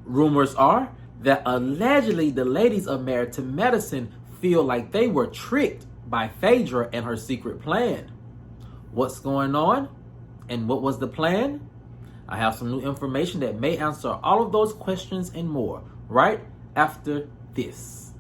Rumors are that allegedly the ladies of Married to Medicine feel like they were tricked by Phaedra and her secret plan. What's going on? And what was the plan? I have some new information that may answer all of those questions and more right after this.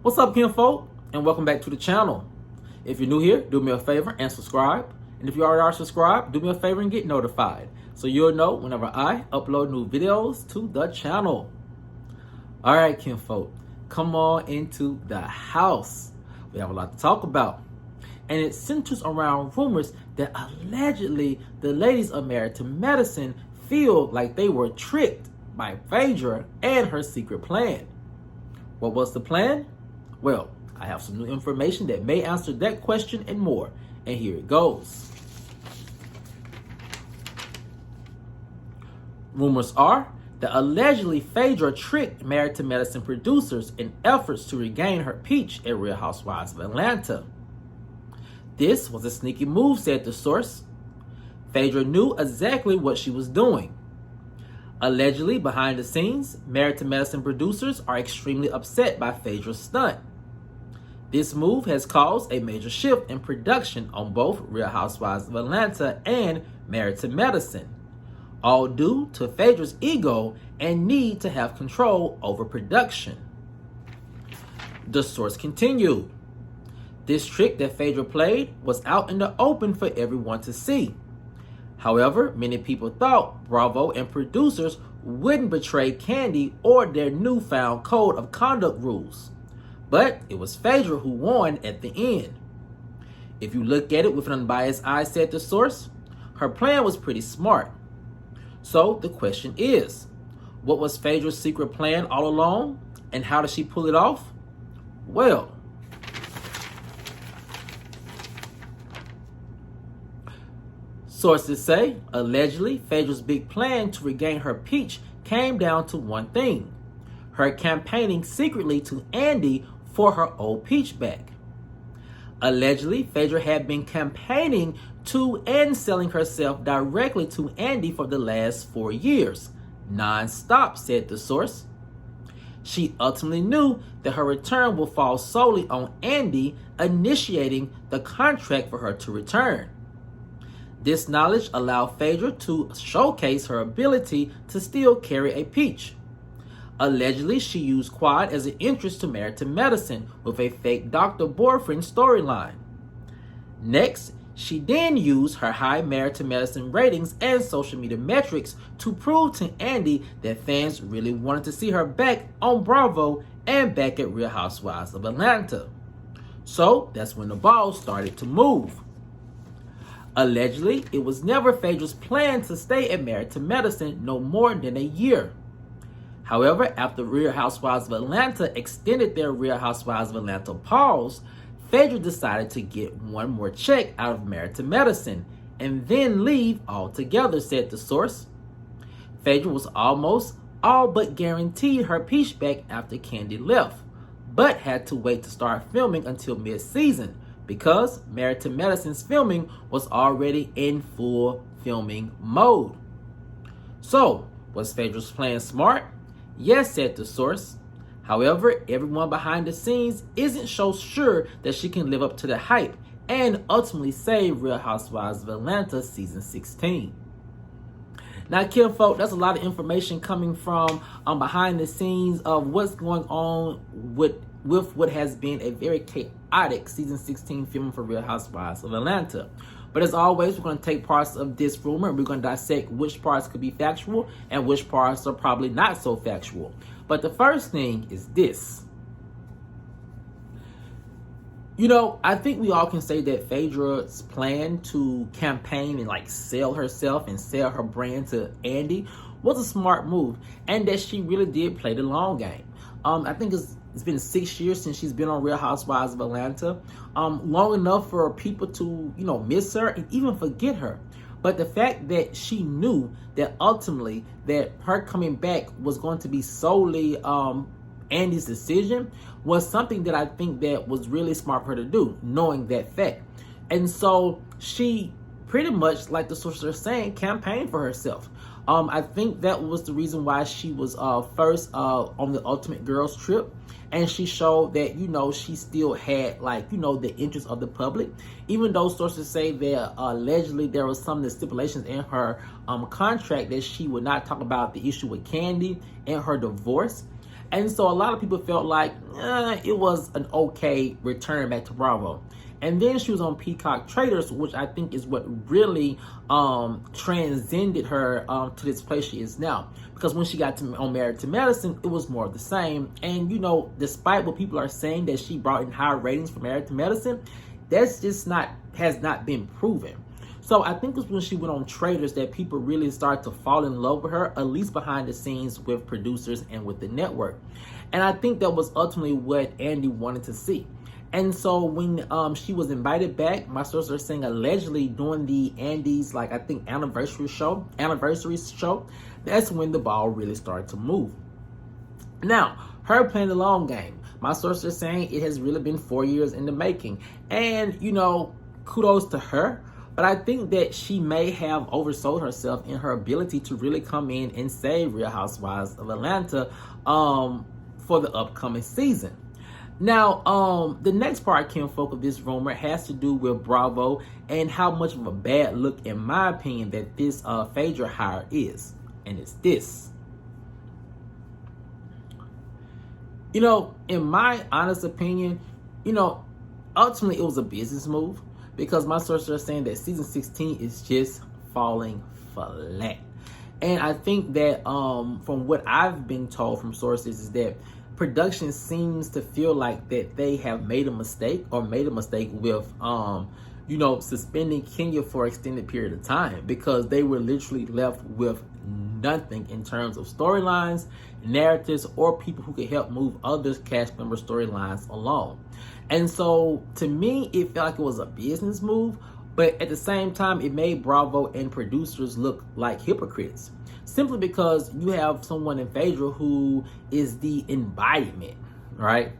What's up, kinfolk, and welcome back to the channel. If you're new here, do me a favor and subscribe. And if you already are subscribed, do me a favor and get notified so you'll know whenever I upload new videos to the channel. All right, kinfolk, come on into the house. We have a lot to talk about. And it centers around rumors that allegedly the ladies of Married to Medicine feel like they were tricked by Phaedra and her secret plan. What was the plan? Well, I have some new information that may answer that question and more, and here it goes. Rumors are that allegedly Phaedra tricked Married to Medicine producers in efforts to regain her peach at Real Housewives of Atlanta. This was a sneaky move, said the source. Phaedra knew exactly what she was doing. Allegedly, behind the scenes, Married to Medicine producers are extremely upset by Phaedra's stunt. This move has caused a major shift in production on both Real Housewives of Atlanta and Married to Medicine, all due to Phaedra's ego and need to have control over production. The source continued. This trick that Phaedra played was out in the open for everyone to see. However, many people thought Bravo and producers wouldn't betray Kandi or their newfound code of conduct rules. But it was Phaedra who won at the end. If you look at it with an unbiased eye, said the source, her plan was pretty smart. So the question is, what was Phaedra's secret plan all along, and how did she pull it off? Well, sources say, allegedly, Phaedra's big plan to regain her peach came down to one thing: her campaigning secretly to Andy for her old peach back. Allegedly, Phaedra had been campaigning to and selling herself directly to Andy for the last 4 years, non-stop, said the source. She ultimately knew that her return would fall solely on Andy initiating the contract for her to return. This knowledge allowed Phaedra to showcase her ability to still carry a peach. Allegedly, she used Quad as an entrance to Married to Medicine with a fake doctor boyfriend storyline. Next, she then used her high Married to Medicine ratings and social media metrics to prove to Andy that fans really wanted to see her back on Bravo and back at Real Housewives of Atlanta. So that's when the ball started to move. Allegedly, it was never Phaedra's plan to stay at Married to Medicine no more than a year. However, after Real Housewives of Atlanta extended their Real Housewives of Atlanta pause, Phaedra decided to get one more check out of Married to Medicine and then leave altogether, said the source. Phaedra was almost all but guaranteed her peach back after Kandi left, but had to wait to start filming until mid-season because Married to Medicine's filming was already in full filming mode. So, was Phaedra's plan smart? Yes, said the source. However, everyone behind the scenes isn't so sure that she can live up to the hype and ultimately save Real Housewives of Atlanta season 16. Now, kinfolk, that's a lot of information coming from behind the scenes of what's going on with what has been a very chaotic season 16 filming for Real Housewives of Atlanta. But as always, we're going to take parts of this rumor and we're going to dissect which parts could be factual and which parts are probably not so factual. But the first thing is this. You know, I think we all can say that Phaedra's plan to campaign and sell herself and sell her brand to Andy was a smart move, and that she really did play the long game. I think it's been 6 years since she's been on Real Housewives of Atlanta, long enough for people to, miss her and even forget her. But the fact that she knew that ultimately that her coming back was going to be solely Andy's decision was something that I think that was really smart for her to do, knowing that fact. And so she pretty much, like the sources are saying, campaigned for herself. I think that was the reason why she was first on the Ultimate Girls trip. And she showed that, you know, she still had, like, you know, the interest of the public. Even though sources say that allegedly there was some of the stipulations in her contract that she would not talk about the issue with Candy and her divorce. And so a lot of people felt like it was an okay return back to Bravo. And then she was on Peacock Traders, which I think is what really transcended her to this place she is now. Because when she got on Married to Medicine, it was more of the same. And, you know, despite what people are saying that she brought in higher ratings for Married to Medicine, that's just has not been proven. So I think it was when she went on Traders that people really started to fall in love with her, at least behind the scenes with producers and with the network. And I think that was ultimately what Andy wanted to see. And so when she was invited back, my sources are saying allegedly during the Andy's, like, I think anniversary show, that's when the ball really started to move. Now, her playing the long game, my sources are saying it has really been 4 years in the making. And, you know, kudos to her. But I think that she may have oversold herself in her ability to really come in and save Real Housewives of Atlanta for the upcoming season. Now, the next part, kinfolk, of this rumor has to do with Bravo and how much of a bad look, in my opinion, that this Phaedra hire is. And it's this. You know, in my honest opinion, you know, ultimately it was a business move, because my sources are saying that season 16 is just falling flat. And I think that from what I've been told from sources is that production seems to feel like that they have made a mistake with you know, suspending Kenya for an extended period of time, because they were literally left with nothing in terms of storylines, narratives, or people who could help move other cast member storylines along. And so to me, it felt like it was a business move, but at the same time, it made Bravo and producers look like hypocrites. Simply because you have someone in Phaedra who is the embodiment, right?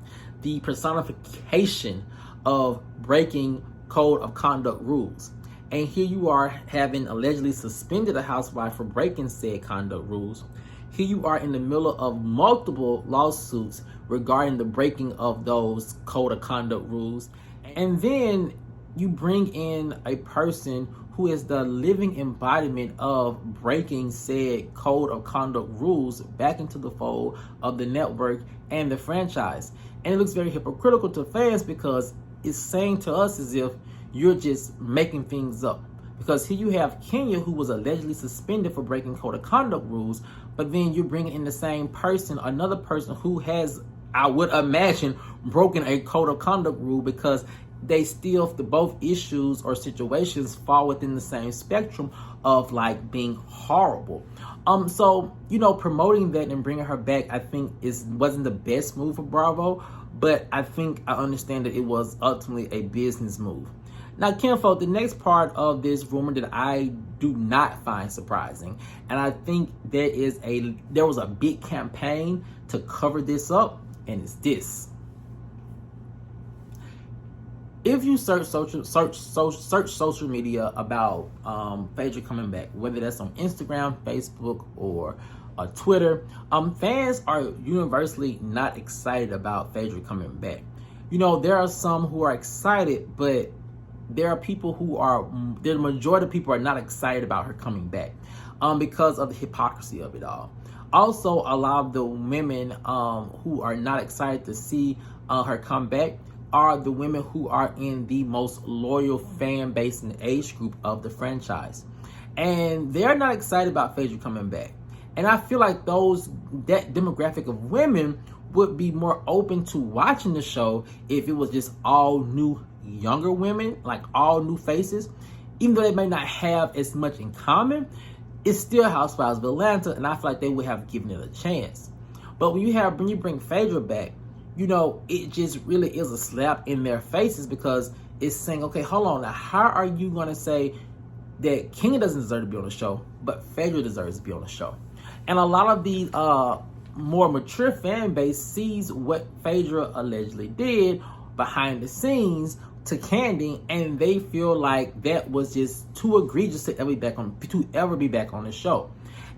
The personification of breaking code of conduct rules. And here you are having allegedly suspended a housewife for breaking said conduct rules. Here you are in the middle of multiple lawsuits regarding the breaking of those code of conduct rules. And then you bring in a person who is the living embodiment of breaking said code of conduct rules back into the fold of the network and the franchise. And it looks very hypocritical to fans, because it's saying to us as if you're just making things up. Because here you have Kenya, who was allegedly suspended for breaking code of conduct rules, but then you're bringing in the same person, another person who has, I would imagine, broken a code of conduct rule, because they still, the both issues or situations fall within the same spectrum of like being horrible. So, you know, promoting that and bringing her back, I think wasn't the best move for Bravo, but I think I understand that it was ultimately a business move. Now, kinfolk, the next part of this rumor that I do not find surprising, and I think there was a big campaign to cover this up, and it's this. If you search social media about Phaedra coming back, whether that's on Instagram, Facebook, or Twitter, fans are universally not excited about Phaedra coming back. You know, there are some who are excited, but there are people the majority of people are not excited about her coming back because of the hypocrisy of it all. Also, a lot of the women who are not excited to see her come back are the women who are in the most loyal fan base and age group of the franchise. And they're not excited about Phaedra coming back. And I feel like that demographic of women would be more open to watching the show if it was just all new, younger women, like all new faces. Even though they may not have as much in common, it's still Housewives of Atlanta, and I feel like they would have given it a chance. But when you bring Phaedra back, you know, it just really is a slap in their faces, because it's saying, okay, hold on, now how are you going to say that Kenya doesn't deserve to be on the show, but Phaedra deserves to be on the show? And a lot of these more mature fan base sees what Phaedra allegedly did behind the scenes to Candy, and they feel like that was just too egregious to ever be back on the show.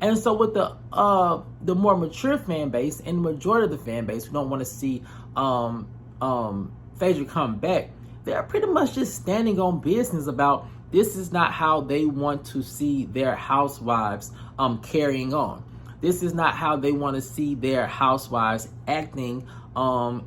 And so with the more mature fan base and the majority of the fan base who don't want to see Phaedra come back, they're pretty much just standing on business about this is not how they want to see their housewives carrying on. This is not how they want to see their housewives acting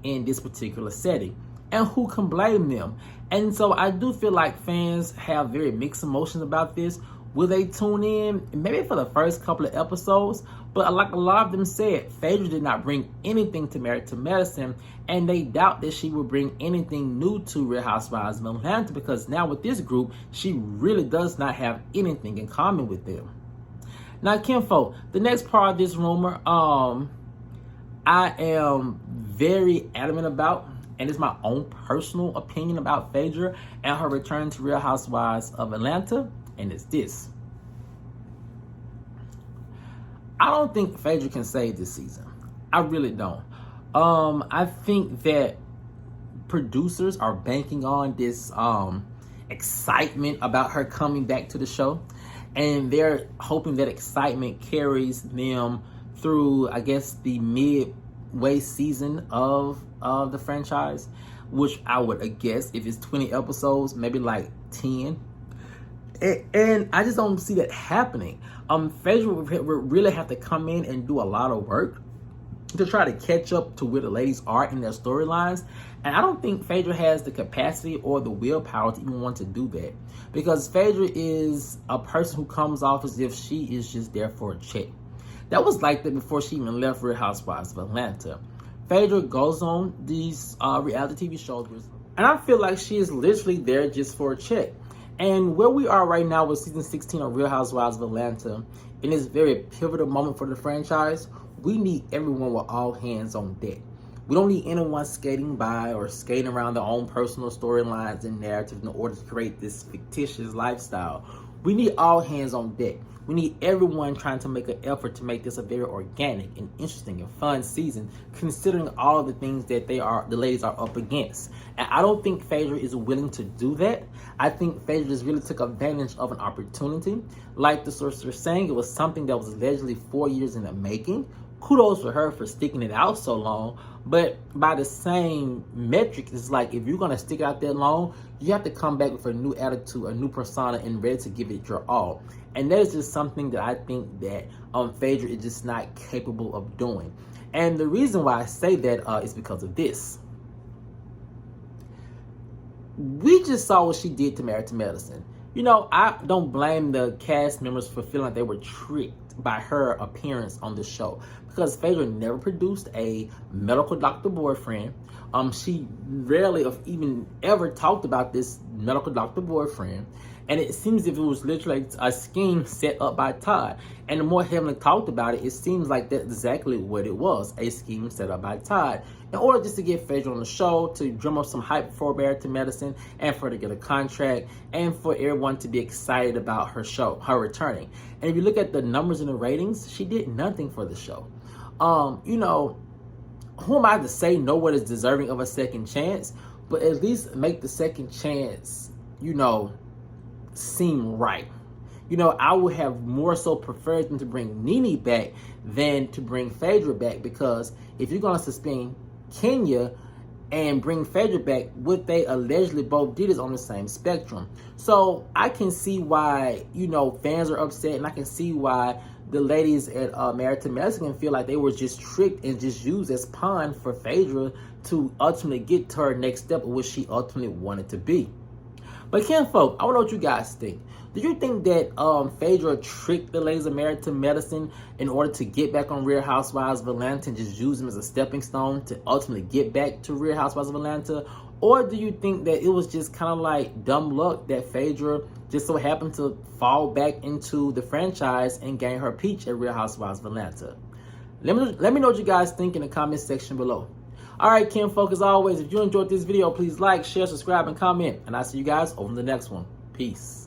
in this particular setting. And who can blame them? And so I do feel like fans have very mixed emotions about this. Will they tune in? Maybe for the first couple of episodes. But like a lot of them said, Phaedra did not bring anything to Married to Medicine, and they doubt that she will bring anything new to Real Housewives of Atlanta, because now with this group, she really does not have anything in common with them. Now, kinfolk, the next part of this rumor, I am very adamant about, and it's my own personal opinion about Phaedra and her return to Real Housewives of Atlanta, and it's this. I don't think Phaedra can save this season. I really don't. I think that producers are banking on this excitement about her coming back to the show, and they're hoping that excitement carries them through, I guess, the midway season of the franchise, which I would guess if it's 20 episodes, maybe like 10. And I just don't see that happening. Phaedra would really have to come in and do a lot of work to try to catch up to where the ladies are in their storylines. And I don't think Phaedra has the capacity or the willpower to even want to do that, because Phaedra is a person who comes off as if she is just there for a check. That was like that before she even left Real Housewives of Atlanta. Phaedra goes on these reality TV shows, and I feel like she is literally there just for a check. And where we are right now with season 16 of Real Housewives of Atlanta, in this very pivotal moment for the franchise, we need everyone with all hands on deck. We don't need anyone skating by or skating around their own personal storylines and narratives in order to create this fictitious lifestyle. We need all hands on deck. We need everyone trying to make an effort to make this a very organic and interesting and fun season, considering all of the things that the ladies are up against. And I don't think Phaedra is willing to do that. I think Phaedra just really took advantage of an opportunity. Like the sources are saying, it was something that was allegedly 4 years in the making. Kudos for her for sticking it out so long. But by the same metric, it's like if you're going to stick out that long, you have to come back with a new attitude, a new persona, and ready to give it your all. And that is just something that I think that Phaedra is just not capable of doing. And the reason why I say that is because of this. We just saw what she did to Married to Medicine. You know, I don't blame the cast members for feeling like they were tricked by her appearance on the show, because Phaedra never produced a medical doctor boyfriend. She rarely even ever talked about this medical doctor boyfriend. And it seems as if it was literally a scheme set up by Todd. And the more heavily talked about it, it seems like that's exactly what it was, a scheme set up by Todd, in order just to get Phaedra on the show, to drum up some hype for Married to Medicine, and for her to get a contract, and for everyone to be excited about her show, her returning. And if you look at the numbers and the ratings, she did nothing for the show. You know, who am I to say no one is deserving of a second chance? But at least make the second chance, you know, seem right. You know, I would have more so preferred them to bring Nene back than to bring Phaedra back, because if you're going to suspend Kenya and bring Phaedra back, what they allegedly both did is on the same spectrum. So I can see why, you know, fans are upset, and I can see why the ladies at Married to Medicine feel like they were just tricked and just used as pawn for Phaedra to ultimately get to her next step of what she ultimately wanted to be. But kinfolk, I want to know what you guys think. Do you think that Phaedra tricked the ladies of Married to Medicine in order to get back on Real Housewives of Atlanta and just use them as a stepping stone to ultimately get back to Real Housewives of Atlanta? Or do you think that it was just kind of like dumb luck that Phaedra just so happened to fall back into the franchise and gain her peach at Real Housewives of Atlanta? Let me know what you guys think in the comment section below. Alright, kinfolk, as always, if you enjoyed this video, please like, share, subscribe, and comment. And I'll see you guys over in the next one. Peace.